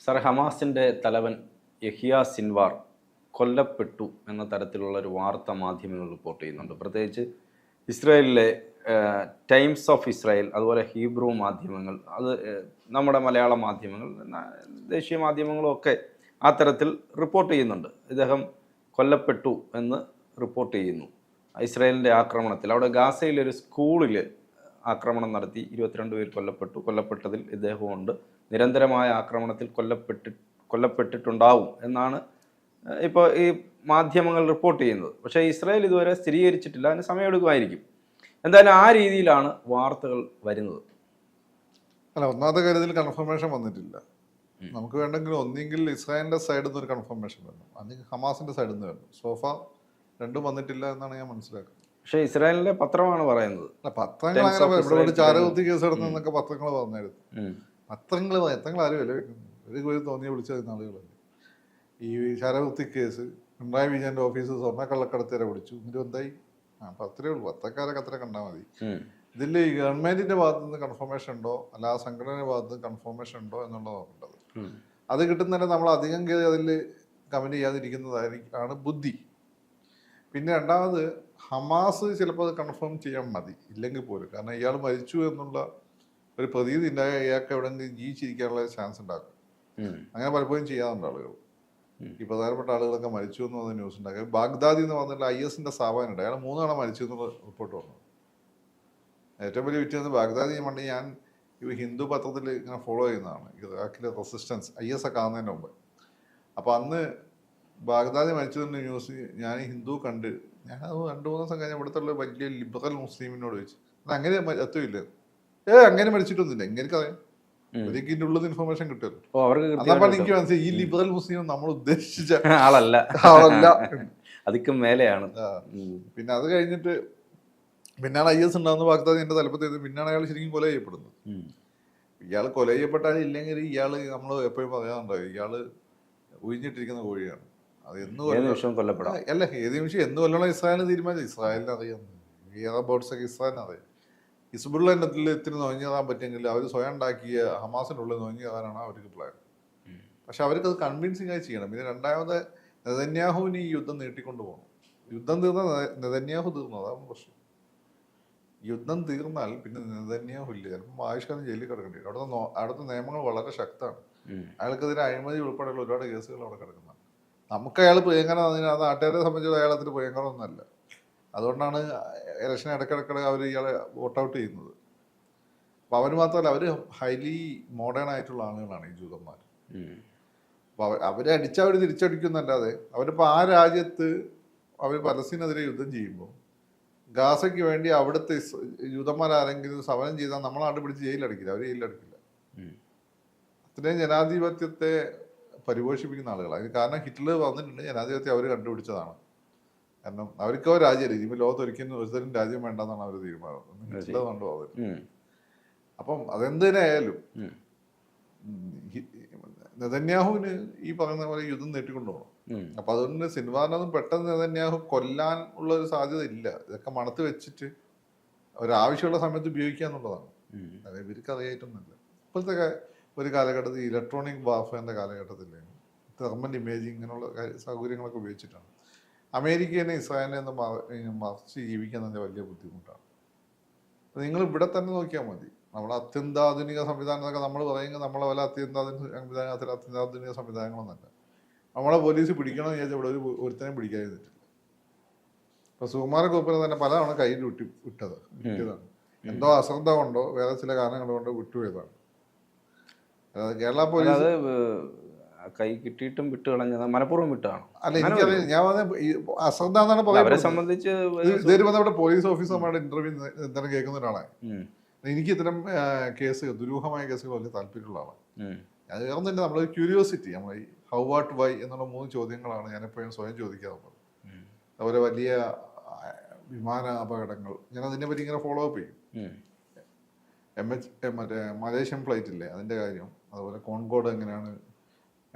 Sir, ഹമാസിൻ്റെ തലവൻ Yahya Sinwar കൊല്ലപ്പെട്ടു എന്ന തരത്തിലുള്ള ഒരു വാർത്ത മാധ്യമങ്ങൾ റിപ്പോർട്ട് ചെയ്യുന്നുണ്ട്. പ്രത്യേകിച്ച് ഇസ്രായേലിലെ ടൈംസ് ഓഫ് ഇസ്രായേൽ, അതുപോലെ ഹീബ്രു മാധ്യമങ്ങൾ, അത് നമ്മുടെ മലയാള മാധ്യമങ്ങൾ, ദേശീയ മാധ്യമങ്ങളും ഒക്കെ ആ തരത്തിൽ റിപ്പോർട്ട് ചെയ്യുന്നുണ്ട്. ഇദ്ദേഹം കൊല്ലപ്പെട്ടു എന്ന് റിപ്പോർട്ട് ചെയ്യുന്നു. ഇസ്രായേലിൻ്റെ ആക്രമണത്തിൽ അവിടെ ഗാസയിലൊരു സ്കൂളിൽ ആക്രമണം നടത്തി 22 പേർ കൊല്ലപ്പെട്ടു. കൊല്ലപ്പെട്ടതിൽ ഇദ്ദേഹമുണ്ട്. നിരന്തരമായ ആക്രമണത്തിൽ കൊല്ലപ്പെട്ടിട്ടുണ്ടാവും എന്നാണ് ഇപ്പോൾ ഈ മാധ്യമങ്ങൾ റിപ്പോർട്ട് ചെയ്യുന്നത്. പക്ഷേ ഇസ്രായേൽ ഇതുവരെ സ്ഥിരീകരിച്ചിട്ടില്ല. അതിന് സമയമെടുക്കുമായിരിക്കും. എന്തായാലും ആ രീതിയിലാണ് വാർത്തകൾ വരുന്നത്. അല്ല, ഒന്നാമത്തെ കാര്യത്തിൽ കൺഫർമേഷൻ വന്നിട്ടില്ല. നമുക്ക് വേണ്ടെങ്കിൽ ഒന്നെങ്കിൽ ഇസ്രായേലിന്റെ സൈഡിൽ നിന്ന് ഒരു കൺഫർമേഷൻ വരണം, അല്ലെങ്കിൽ ഹമാസിന്റെ സൈഡിൽ നിന്ന് വരണം. സോഫ രണ്ടും വന്നിട്ടില്ല എന്നാണ് ഞാൻ മനസ്സിലാക്കുന്നത്. പക്ഷേ ഇസ്രായേലിന്റെ പത്രമാണ് പറയുന്നത്. പത്രങ്ങൾ അങ്ങനെ ഇവിടെ ചാരകുത്തി കേസ് നടന്നൊക്കെ പത്രങ്ങൾ പറഞ്ഞായിരുന്നു. പത്രങ്ങൾ ആരും വില ഒരു തോന്നിയ വിളിച്ചത് ആളുകളല്ലേ. ഈ ചാരകുത്തി കേസ്, പിണറായി വിജയന്റെ ഓഫീസ് സ്വർണ്ണക്കള്ളക്കടത്തേരെ വിളിച്ചു. എന്നിട്ട് എന്തായി? അപ്പൊ അത്രേ ഉള്ളൂ. പത്രക്കാരൊക്കെ അത്ര കണ്ടാൽ മതി. ഇതിൽ ഈ ഗവൺമെന്റിന്റെ ഭാഗത്ത് നിന്ന് കൺഫർമേഷൻ ഉണ്ടോ, അല്ല ആ സംഘടനയുടെ ഭാഗത്ത് നിന്ന് കൺഫർമേഷൻ ഉണ്ടോ എന്നുള്ളത് നോക്കേണ്ടത്. അത് കിട്ടുന്നതിന് നമ്മൾ അധികം അതിൽ കമന്റ് ചെയ്യാതിരിക്കുന്നതായിരിക്കാണ് ബുദ്ധി. പിന്നെ രണ്ടാമത്, ഹമാസ് ചിലപ്പോൾ അത് കൺഫേം ചെയ്യാൻ മതി, ഇല്ലെങ്കിൽ പോലും. കാരണം ഇയാൾ മരിച്ചു എന്നുള്ള ഒരു പ്രതീതി ഉണ്ടായ ഇയാൾക്ക് എവിടെയെങ്കിലും ജീവിച്ചിരിക്കാനുള്ള ചാൻസ് ഉണ്ടാക്കും. അങ്ങനെ പലപ്പോഴും ചെയ്യാറുണ്ട് ആളുകൾ. ഈ പ്രധാനപ്പെട്ട ആളുകളൊക്കെ മരിച്ചു എന്ന് പറഞ്ഞ ന്യൂസ് ഉണ്ടാക്കുക. ബാഗ്ദാദി എന്ന് പറഞ്ഞിട്ടുള്ള IS-ന്റെ സ്ഥാപകനുണ്ട്. അയാൾ 3 തവണ മരിച്ചു എന്നുള്ള റിപ്പോർട്ട് വന്നു. ഏറ്റവും വലിയ വിറ്റ് ബാഗ്ദാദി പണ്ട് ഞാൻ ഈ ഹിന്ദു പത്രത്തിൽ ഇങ്ങനെ ഫോളോ ചെയ്യുന്നതാണ്, ഇറാഖിലെ റെസിസ്റ്റൻസ് IS ഒക്കെ ആകുന്നതിന് മുമ്പ്. അപ്പോൾ അന്ന് ബാഗ്ദാദി മരിച്ചതിൻ്റെ ന്യൂസ് ഞാൻ ഹിന്ദു കണ്ട്, ഞാനത് 2-3 ദിവസം കഴിഞ്ഞ ഇവിടുത്തെ വലിയ ലിബറൽ മുസ്ലിമിനോട് ചോദിച്ചു, അത് അങ്ങനെ എത്തില്ല. അങ്ങനെ മരിച്ചിട്ടൊന്നുമില്ല, എനിക്കറിയാം. ഒരിക്കൽ ഇതിൻ്റെ ഉള്ളത് ഇൻഫർമേഷൻ കിട്ടുമല്ലോ. അതപ്പോൾ എനിക്ക് മനസ്സിലായി ഈ ലിബറൽ മുസ്ലിം നമ്മൾ ഉദ്ദേശിച്ച ആളല്ല. അതിക്കും മേലെയാണ്. പിന്നെ അത് കഴിഞ്ഞിട്ട് പിന്നാണ് IS ഉണ്ടാകുന്ന ബാഗ്ദാദി എൻ്റെ തലപ്പത്ത്. പിന്നാണ് അയാൾ ശരിക്കും കൊല ചെയ്യപ്പെടുന്നത്. ഇയാൾ കൊല ചെയ്യപ്പെട്ടാൽ ഇല്ലെങ്കിൽ ഇയാൾ നമ്മൾ എപ്പോഴും പറയാറുണ്ടാവും, ഇയാള് ഒഴിഞ്ഞിട്ടിരിക്കുന്ന കോഴിയാണ്. അത് എന്ന് കൊല്ലപ്പെടാം. അല്ല, ഏത് നിമിഷം എന്ന് കൊല്ലണം ഇസ്രായേലിന് തീരുമാനിച്ചു. ഇസ്രായേലിന് അറിയാം, ഈ അറബോട്ട്സൊക്കെ ഇസ്രായേലിന് അറിയാം. ഹിസ്ബുള്ള ഇത്തിരി നൊഞ്ഞാൻ പറ്റുമെങ്കിൽ അവർ സ്വയം ഉണ്ടാക്കിയ ഹമാസിൻ്റെ ഉള്ളിൽ നൊഞ്ഞാനാണ് അവർക്ക് പ്ലാൻ. പക്ഷെ അവർക്ക് അത് കൺവിൻസിങ് ആയി ചെയ്യണം. പിന്നെ രണ്ടാമത്, നെതന്യാഹുവിന് ഈ യുദ്ധം നീട്ടിക്കൊണ്ടു പോകണം. യുദ്ധം തീർന്നാൽ നെതന്യാഹു തീർന്നു, അതാണ് പ്രശ്നം. യുദ്ധം തീർന്നാൽ പിന്നെ നെതന്യാഹു ഇല്ല, ചിലപ്പോൾ ആയുഷ്കാലം ജയിലിൽ കിടക്കേണ്ടി വരും. അവിടുത്തെ നിയമങ്ങൾ വളരെ ശക്തമാണ്. അയാൾക്കെതിരെ അഴിമതി ഉൾപ്പെടെയുള്ള ഒരുപാട് കേസുകൾ അവിടെ കിടക്കുന്നതാണ്. നമുക്ക് അയാൾ പ്രിയങ്കരൻ, അത് നാട്ടുകാരെ സംബന്ധിച്ച് അയാൾ അതിന് പ്രിയങ്കരമൊന്നുമല്ല. അതുകൊണ്ടാണ് ഇലക്ഷൻ ഇടയ്ക്കിടയ്ക്ക് അവർ ഇയാളെ വോട്ട് ഔട്ട് ചെയ്യുന്നത്. അപ്പോൾ അവർ മാത്രമല്ല, അവർ ഹൈലി മോഡേൺ ആയിട്ടുള്ള ആളുകളാണ് ഈ ജൂതന്മാർ. അപ്പോൾ അവരെ അടിച്ചവർ തിരിച്ചടിക്കുന്നല്ലാതെ, അവരിപ്പോൾ ആ രാജ്യത്ത് അവർ പലസ്തീനെതിരെ യുദ്ധം ചെയ്യുമ്പോൾ ഗാസയ്ക്ക് വേണ്ടി അവിടുത്തെ ജൂതന്മാരാരെങ്കിലും സമരം ചെയ്താൽ നമ്മൾ നാട്ടിൽ പിടിച്ച് ജയിലടക്കില്ല, അവർ ജയിലടക്കില്ല. അത്രയും ജനാധിപത്യത്തെ പരിപോഷിപ്പിക്കുന്ന ആളുകളാണ്. അതിന് കാരണം ഹിറ്റ്ലർ വന്നിട്ടുണ്ട്, ജനാധിപത്യം അവർ കണ്ടുപിടിച്ചതാണ്. കാരണം അവർക്കോ രാജ്യമില്ല, ഇനിയിപ്പോൾ ലോകത്ത് ഒരിക്കലും ഒരുത്തരും രാജ്യം വേണ്ടെന്നാണ് അവർ തീരുമാനം. ഹിറ്റ്ലർ കൊണ്ടുപോകുന്നത്. അപ്പം അതെന്തിനായാലും നെതന്യാഹുവിന് ഈ പറയുന്ന പോലെ യുദ്ധം നീട്ടിക്കൊണ്ടുപോകണം. അപ്പൊ അതുകൊണ്ട് സിൻവാറിനൊന്നും പെട്ടെന്ന് നെതന്യാഹു കൊല്ലാൻ ഉള്ള ഒരു സാധ്യത ഇല്ല. ഇതൊക്കെ മണത്ത് വെച്ചിട്ട് ഒരാവശ്യമുള്ള സമയത്ത് ഉപയോഗിക്കുക എന്നുള്ളതാണ്. അതായത് ഇവർക്ക് അറിയായിട്ടൊന്നുമില്ല. ഇപ്പോഴത്തെ ഒരു കാലഘട്ടത്തിൽ ഇലക്ട്രോണിക് വാർഫെയറിന്റെ കാലഘട്ടത്തിൽ തെർമൽ ഇമേജിങ് ഇങ്ങനെയുള്ള സൗകര്യങ്ങളൊക്കെ ഉപയോഗിച്ചിട്ടാണ് അമേരിക്കനെ ഇസ്രായേലിനെ മറിച്ച് ജീവിക്കുന്നതിൻ്റെ വലിയ ബുദ്ധിമുട്ടാണ്. നിങ്ങൾ ഇവിടെ തന്നെ നോക്കിയാൽ മതി. നമ്മളെ അത്യന്താധുനിക സംവിധാനങ്ങളൊക്കെ നമ്മൾ പറയുന്നത് നമ്മളെ പോലെ അത്യന്താധുനിക സംവിധാനങ്ങളൊന്നുമല്ല. നമ്മളെ പോലീസ് പിടിക്കണമെന്ന് വിചാരിച്ചാൽ ഇവിടെ ഒരുത്തനെയും പിടിക്കാതിരുന്നിട്ടില്ല. ഇപ്പൊ സുകുമാരക്കുറുപ്പിനെ തന്നെ പലതവണ കയ്യിൽ വിട്ടതാണ്. എന്തോ അശ്രദ്ധ കൊണ്ടോ വേറെ ചില കാരണങ്ങൾ കൊണ്ടോ വിട്ടുപോയതാണ്. അതായത് കേരള പോലീസ് കൈ കിട്ടിയിട്ടും വിട്ട് കളഞ്ഞത് മനഃപൂർവ്വം വിട്ടാണ്. അല്ല, എനിക്കറിയാം. ഞാൻ അശ്രദ്ധ എന്നാണ് പറയുന്നത്. സംബന്ധിച്ച് ഇതൊരു നമ്മുടെ പോലീസ് ഓഫീസർമാരുടെ ഇന്റർവ്യൂ എന്തെങ്കിലും കേൾക്കുന്ന ഒരാളാണ്. എനിക്ക് ഇത്തരം കേസുകൾ, ദുരൂഹമായ കേസുകൾ വലിയ താല്പര്യമുള്ള ആളാണ്. അത് വേറെ തന്നെ നമ്മളൊരു ക്യൂരിയോസിറ്റി, നമ്മൾ ഈ ഹൗ വാട്ട് വൈ എന്നുള്ള 3 ചോദ്യങ്ങളാണ് ഞാനെപ്പോഴും സ്വയം ചോദിക്കാറുള്ളത്. അതുപോലെ വലിയ വിമാന അപകടങ്ങൾ ഞാൻ അതിനെ പറ്റി ഇങ്ങനെ ഫോളോ അപ്പ് ചെയ്യും. മറ്റേ മലേഷ്യൻ ഫ്ലൈറ്റ് ഇല്ലേ, അതിൻ്റെ കാര്യം. അതുപോലെ കോൺകോഡ് എങ്ങനെയാണ്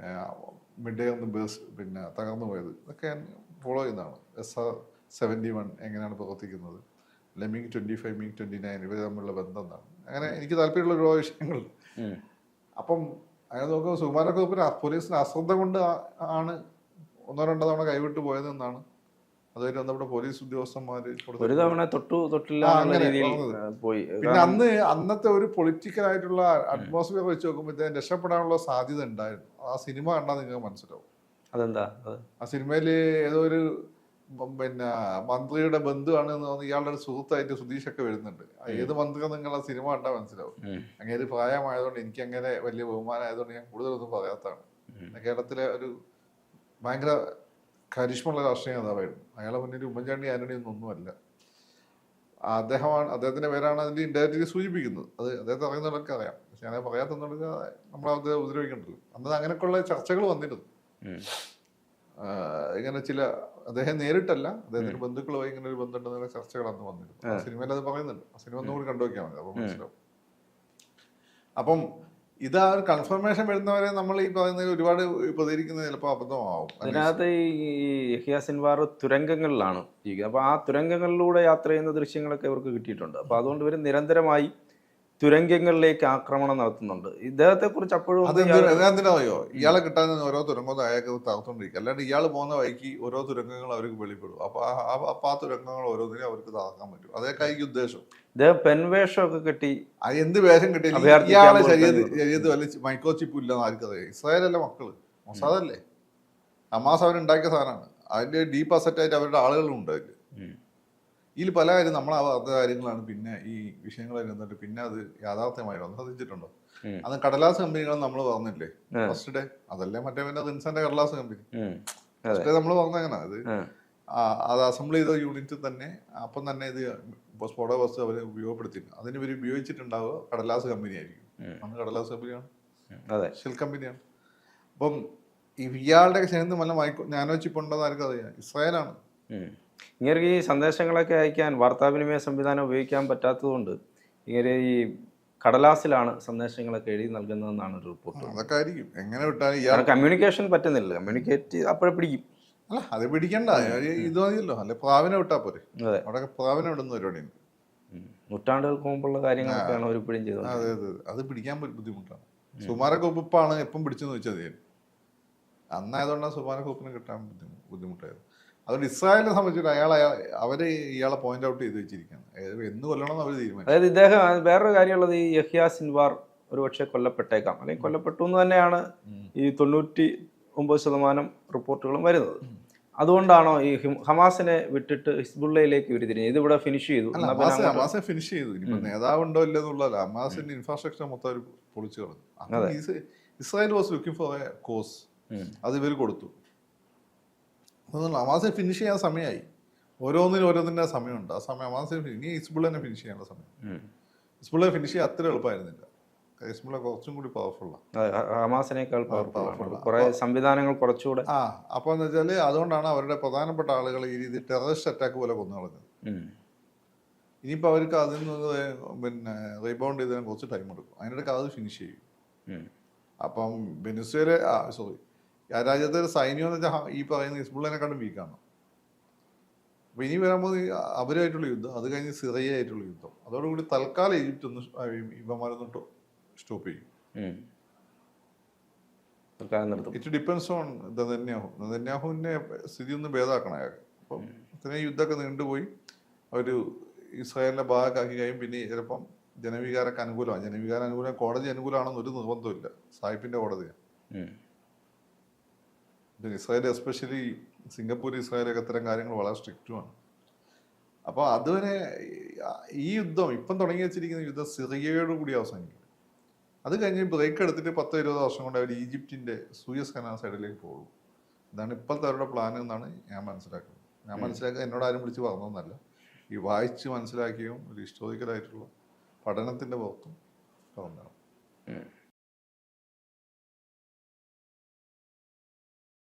മിഡ് ബസ് പിന്നെ തകർന്നു പോയത്, ഇതൊക്കെ ഞാൻ ഫോളോ ചെയ്യുന്നതാണ്. SR-71 എങ്ങനെയാണ് പ്രവർത്തിക്കുന്നത്, അല്ലെ MiG-25, MiG-29 ഇവർ തമ്മിലുള്ള ബന്ധം എന്താണ്, അങ്ങനെ എനിക്ക് താല്പര്യമുള്ള ഒരുപാട് വിഷയങ്ങളുണ്ട്. അപ്പം അയാൾ നോക്കുമ്പോൾ സുകുമാരൊക്കെ പോലീസിന് അശ്രദ്ധ കൊണ്ട് ആണ് ഒന്നോ രണ്ടോ തവണ കൈവിട്ട് പോയതെന്നാണ് അതുമായിട്ട് ബന്ധപ്പെട്ട പോലീസ് ഉദ്യോഗസ്ഥന്മാർ ഒരു തവണ തൊട്ടില്ല എന്നുള്ള അങ്ങനെ രീതിയിൽ പറഞ്ഞത്. പോയി. പിന്നെ അന്നത്തെ ഒരു പൊളിറ്റിക്കൽ ആയിട്ടുള്ള അറ്റ്മോസ്ഫിയർ വെച്ച് നോക്കുമ്പോൾ ഇദ്ദേഹം രക്ഷപ്പെടാനുള്ള സാധ്യത ഉണ്ടായിരുന്നു. ആ സിനിമ കണ്ടാൽ നിങ്ങൾക്ക് മനസ്സിലാവും. അതെന്താ ആ സിനിമയിൽ ഏതോ ഒരു പിന്നെ മന്ത്രിയുടെ ബന്ധുവാണ് എന്ന് തോന്നുന്നു ഇയാളുടെ ഒരു സുഹൃത്തായിട്ട് സുധീഷൊക്കെ വരുന്നുണ്ട്. ഏത് മന്ത്രി നിങ്ങൾ ആ സിനിമ കണ്ടാൽ മനസ്സിലാവും. അങ്ങനെ പ്രായമായതുകൊണ്ട് എനിക്ക് അങ്ങനെ വലിയ ബഹുമാനമായതുകൊണ്ട് ഞാൻ കൂടുതലൊന്നും പറയാത്തതാണ്. കേരളത്തിലെ ഒരു ഭയങ്കര കരിഷ്മുള്ള രാഷ്ട്രീയ നേതാവായിരുന്നു. അയാളെ മുന്നിൽ ഉമ്മൻചാണ്ടി ആന്റണി ഒന്നുമല്ല. അദ്ദേഹത്തിന്റെ പേരാണ് അതിന്റെ ഇൻഡയറക്റ്റ്ലി സൂചിപ്പിക്കുന്നത്. അത് അദ്ദേഹത്തെ അറിയുന്നവർക്ക് അറിയാം. പക്ഷെ ഞാൻ പറയാത്തവർക്ക് നമ്മൾ അദ്ദേഹം ഉപദ്രവിക്കണ്ടല്ലോ. അന്ന് അങ്ങനെയൊക്കെയുള്ള ചർച്ചകൾ വന്നിരുന്നു. ഇങ്ങനെ ചില അദ്ദേഹം നേരിട്ടല്ല, അദ്ദേഹത്തിന് ബന്ധുക്കളുമായി ഇങ്ങനെ ഒരു ബന്ധമുണ്ടെന്നുള്ള ചർച്ചകൾ അന്ന് വന്നിരുന്നു. ആ സിനിമയിൽ അത് പറയുന്നുണ്ട്. ആ സിനിമ ഒന്നുകൂടി കണ്ടുവയ്ക്കാൻ മതി, അപ്പോൾ മനസ്സിലാവും. അപ്പം ഇതാ ഒരു കൺഫർമേഷൻ വരുന്നവരെ നമ്മൾ ഈ പറയുന്നത് ഒരുപാട് പ്രതികരിക്കുന്നത് ചിലപ്പോൾ അബദ്ധമാവും. അതിനകത്ത് ഈ യഹ്യ സിൻവാർ തുരങ്കങ്ങളിലാണ് ജീവിക്കുന്നത്. അപ്പോൾ ആ തുരങ്കങ്ങളിലൂടെ യാത്ര ചെയ്യുന്ന ദൃശ്യങ്ങളൊക്കെ ഇവർക്ക് കിട്ടിയിട്ടുണ്ട്. അപ്പോൾ അതുകൊണ്ട് ഇവർ നിരന്തരമായി തുരങ്കങ്ങളിലേക്ക് ആക്രമണം നടത്തുന്നുണ്ട്. ഇദ്ദേഹത്തെ കുറിച്ച് അപ്പോഴും എന്തിനായോ ഇയാളെ കിട്ടാൻ ഓരോ തുരങ്കവും അയാൾക്ക് തകർത്തോണ്ടിരിക്കുക. അല്ലാണ്ട് ഇയാൾ പോകുന്ന വഴിക്ക് ഓരോ തുരങ്കങ്ങൾ അവർക്ക് വെളിപ്പെടും. അപ്പൊ ആ തുരങ്കങ്ങൾ ഓരോന്നിനും അവർക്ക് തകർക്കാൻ പറ്റും. അതേക്കായിരിക്കും ഉദ്ദേശം. ഇദ്ദേഹം പെൻവേഷമൊക്കെ കെട്ടി എന്ത് വേഷം കെട്ടി ഇയാളെ ശരീരത്തിൽ വല്ല മൈക്രോ ചിപ്പ് ഇല്ലെന്ന് ആർക്കറിയാം. ഇസ്രായേലല്ല മക്കള്, മൊസാദല്ലേ, ഹമാസ് അവരുണ്ടാക്കിയ സാധനമാണ്. അതിന്റെ ഡീപ്പ് അസറ്റായിട്ട് അവരുടെ ആളുകളും ഉണ്ട് അതിൽ. ഇതിൽ പല കാര്യം നമ്മളാവാത്ത കാര്യങ്ങളാണ് പിന്നെ ഈ വിഷയങ്ങളിൽ നിന്നിട്ട് പിന്നെ അത് യാഥാർത്ഥ്യമായി വന്നു. ശ്രദ്ധിച്ചിട്ടുണ്ടോ? അന്ന് കടലാസ് കമ്പനികൾ നമ്മൾ പറഞ്ഞില്ലേ ഫസ്റ്റ് ഡേ, അതല്ലേ മറ്റേ പിന്നെ റിൻസന്റെ കടലാസ് കമ്പനി ഫസ്റ്റ് ഡേ നമ്മൾ പറഞ്ഞങ്ങനെ അത് അസംബിൾ ചെയ്ത യൂണിറ്റ് തന്നെ അപ്പം തന്നെ ഇത് സ്ഫോടക വസ്തു അവർ ഉപയോഗപ്പെടുത്തിയിരുന്നു. അതിന് ഇവർ ഉപയോഗിച്ചിട്ടുണ്ടാവുക കടലാസ് കമ്പനി ആയിരിക്കും. അന്ന് കടലാസ് കമ്പനിയാണ്, ഷെൽ കമ്പനിയാണ്. അപ്പം ഇയാളുടെ ചേർന്ന് വല്ല നാനോ ചിപ്പ് ഉണ്ടെന്ന് ആർക്കും അറിയാം. ഇസ്രായേലാണ്. ഇങ്ങനെ ഈ സന്ദേശങ്ങളൊക്കെ അയക്കാൻ വാർത്താവിനിമയ സംവിധാനം ഉപയോഗിക്കാൻ പറ്റാത്തതുകൊണ്ട് ഇങ്ങനെ ഈ കടലാസിലാണ് സന്ദേശങ്ങളൊക്കെ എഴുതി നൽകുന്നതെന്നാണ് ഒരു റിപ്പോർട്ട്. അതൊക്കെ ആയിരിക്കും. എങ്ങനെ വിട്ടാലും കമ്മ്യൂണിക്കേഷൻ പറ്റുന്നില്ല. കമ്മ്യൂണിക്കേറ്റ് അപ്പോഴെ പിടിക്കും. അല്ല അത് പിടിക്കണ്ട, ഇത് മതിയല്ലോ. അല്ലെ പ്രാവിനെ വിട്ടാ പോരെ. അവിടെ പ്രാവിനെ വിടുന്ന പരിപാടിയുണ്ട്. നൂറ്റാണ്ടുകൾക്ക് മുമ്പുള്ള കാര്യങ്ങളൊക്കെയാണ് അവർ ഇപ്പോഴും ചെയ്തത്. അതെ അതെ, അത് പിടിക്കാൻ ബുദ്ധിമുട്ടാണ്. സുമാരക്കൊപ്പാണ് എപ്പം പിടിച്ചെന്ന് വെച്ചത്. അന്നായതുകൊണ്ടാണ് സുമാരക്കൊപ്പിനെ കിട്ടാൻ ബുദ്ധിമുട്ടായത്. അതുകൊണ്ട് ഇസ്രായേലിനെ സംബന്ധിച്ചിട്ട് അവര് ഇയാളെ പോയിന്റ് ഔട്ട് ചെയ്ത് വെച്ചിരിക്കുകയാണ്. എന്ന് കൊല്ലണമെന്ന് അവർ തീരുമാനിച്ചു. അതായത് ഇദ്ദേഹം വേറൊരു കാര്യമുള്ളത്, ഈ യഹ്യ സിൻവാർ ഒരുപക്ഷെ കൊല്ലപ്പെട്ടേക്കാം, അല്ലെങ്കിൽ കൊല്ലപ്പെട്ടു എന്ന് തന്നെയാണ് ഈ 99% റിപ്പോർട്ടുകളും വരുന്നത്. അതുകൊണ്ടാണോ ഈ ഹമാസിനെ വിട്ടിട്ട് ഹിസ്ബുള്ളയിലേക്ക് ഉരുത്തിരിഞ്ഞത്? ഇതിവിടെ ഫിനിഷ് ചെയ്തു. ഹമാസെ ഫിനിഷ് ചെയ്തു. ഇനിയിപ്പോ നേതാവുണ്ടോ ഇല്ലെന്നുള്ളതല്ല, ഹമാസിന്റെ ഇൻഫ്രാസ്ട്രക്ചർ മൊത്തം അവർ പൊളിച്ചു കളഞ്ഞു. Israel was looking for a cause, അത് ഇവർ കൊടുത്തു. ഹമാസെ ഫിനിഷ് ചെയ്യാൻ സമയമായി. ഓരോന്നിൻ്റെ സമയമുണ്ട്. ആ സമയം ഹമാസെ ഇനി ഹിസ്ബുള്ളനെ ഫിനിഷ് ചെയ്യാനുള്ള സമയം. ഹിസ്ബുള്ളെ ഫിനിഷ് ചെയ്യാൻ അത്ര എളുപ്പമായിരുന്നില്ല. ഹിസ്ബുള്ള കുറച്ചും കൂടി പവർഫുള്ളാണ്, ഹമാസിനേക്കാൾ പവർഫുള്ളാണ്. കുറെ സംവിധാനങ്ങൾ കുറച്ചുകൂടെ. അപ്പൊ എന്ന് വെച്ചാല് അതുകൊണ്ടാണ് അവരുടെ പ്രധാനപ്പെട്ട ആളുകൾ ഈ രീതി ടെററിസ്റ്റ് അറ്റാക്ക് പോലെ കൊന്നു കളഞ്ഞത്. ഇനിയിപ്പോൾ അവർക്ക് അതിൽ നിന്ന് പിന്നെ റീബൗണ്ട് ചെയ്തതിന് കുറച്ച് ടൈം എടുക്കും. അതിനിടയ്ക്ക് അത് ഫിനിഷ് ചെയ്യും. അപ്പം വെനിസ്വേല ആ രാജ്യത്തെ സൈന്യം എന്ന് വെച്ചാൽ ഈ പറയുന്ന ഹിസ്ബുള്ളിനെക്കാളും വീക്കാണ്. അപ്പോൾ ഇനി വരാൻ പോകുന്ന അവരുമായിട്ടുള്ള യുദ്ധം, അത് കഴിഞ്ഞ് സിറിയയായിട്ടുള്ള യുദ്ധം, അതോടുകൂടി തൽക്കാലം ഈജിപ്റ്റ് ഒന്ന് ഇവന്മാരൊന്ന് സ്റ്റോപ്പ് ചെയ്യും. ഇറ്റ് ഡിപ്പെൻസ് ഓൺ നെതന്യാഹുവിനെ സ്ഥിതി ഒന്ന് ഭേദമാക്കണം അയാൾക്ക്. അപ്പം ഇത്രയും യുദ്ധമൊക്കെ നീണ്ടുപോയി അവർ ഇസ്രായേലിനെ ഭാഗമാക്കി കഴിയും. പിന്നെ ചിലപ്പം ജനവികാരമൊക്കെ അനുകൂലമാണ്. ജനവികാരം അനുകൂലം കോടതി അനുകൂലമാണെന്ന് ഒരു നിർബന്ധമില്ല. സായിപ്പിന്റെ കോടതിയാണ്. ഇസ്രായേൽ എസ്പെഷ്യലി സിംഗപ്പൂർ, ഇസ്രായേലൊക്കെ ഇത്തരം കാര്യങ്ങൾ വളരെ സ്ട്രിക്റ്റുമാണ്. അപ്പോൾ അതുവരെ ഈ യുദ്ധം ഇപ്പം തുടങ്ങി വെച്ചിരിക്കുന്ന യുദ്ധം സിറിയയോട് കൂടി അവസാനിക്കും. അത് കഴിഞ്ഞ് ബ്രേക്ക് എടുത്തിട്ട് 10-20 വർഷം കൊണ്ട് അവർ ഈജിപ്തിൻ്റെ സൂയസ് കനാൽ സൈഡിലേക്ക് പോകും. ഇതാണ് ഇപ്പോഴത്തെ അവരുടെ പ്ലാൻ എന്നാണ് ഞാൻ മനസ്സിലാക്കുന്നത്. ഞാൻ മനസ്സിലാക്കുക എന്നോട് ആരും വിളിച്ച് പറഞ്ഞതൊന്നല്ല, ഈ വായിച്ച് മനസ്സിലാക്കിയും ഒരു ഹിസ്റ്റോറിക്കലായിട്ടുള്ള പഠനത്തിൻ്റെ പുറത്തും പറഞ്ഞതാണ്.